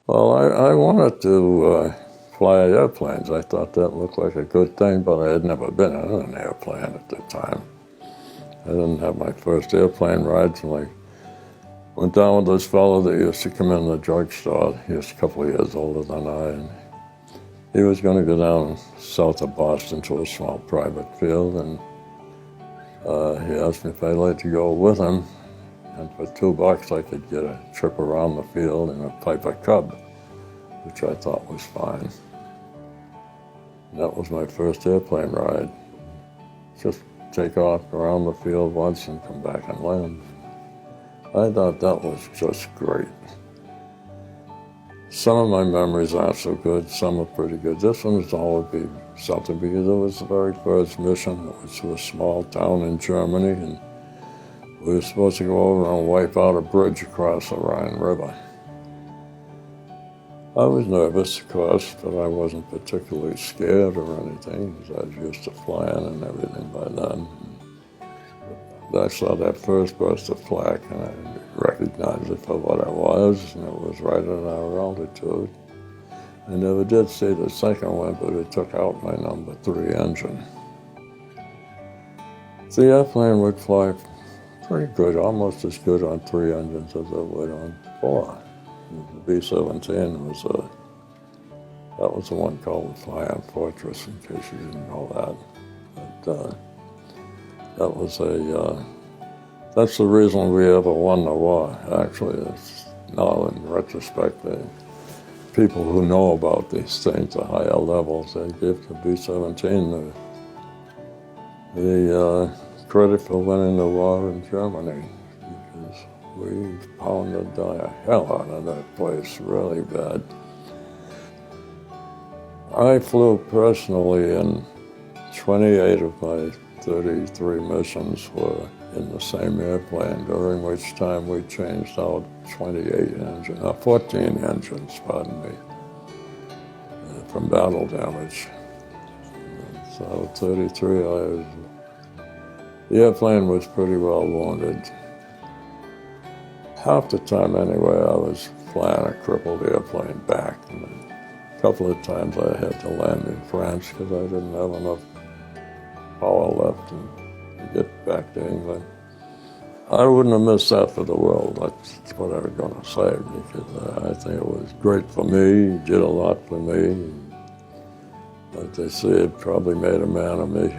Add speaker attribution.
Speaker 1: Well, I wanted to fly airplanes. I thought that looked like a good thing, but I had never been in an airplane at the time. I didn't have my first airplane ride until I went down with this fellow that used to come in the drugstore. He was a couple of years older than I, and he was going to go down south of Boston to a small private field, and he asked me if I'd like to go with him. And for $2 I could get a trip around the field in a Piper Cub, which I thought was fine. And that was my first airplane ride. Just take off around the field once and come back and land. I thought that was just great. Some of my memories aren't so good, some are pretty good. This one was always be something because it was the very first mission. It was to a small town in Germany, and we were supposed to go over and wipe out a bridge across the Rhine River. I was nervous, of course, but I wasn't particularly scared or anything, because I was used to flying and everything by then. I saw that first burst of flak, and I recognized it for what it was, and it was right at our altitude. I never did see the second one, but it took out my number 3 engine. The airplane would fly pretty good, almost as good on 3 engines as it would on 4. The B-17 was that was the one called the Flying Fortress, in case you didn't know that. But, that was that's the reason we ever won the war, actually. It's now in retrospect, the people who know about these things, the higher levels, they give the B-17 the credit for winning the war in Germany, because we pounded the hell out of that place really bad. I flew personally in 28 of my 33 missions were in the same airplane, during which time we changed out 14 engines, pardon me, from battle damage. So 33, the airplane was pretty well wounded. Half the time anyway, I was flying a crippled airplane back. And a couple of times I had to land in France because I didn't have enough power left to get back to England. I wouldn't have missed that for the world. That's what I was going to say, because I think it was great for me. It did a lot for me. Like they say, it probably made a man of me.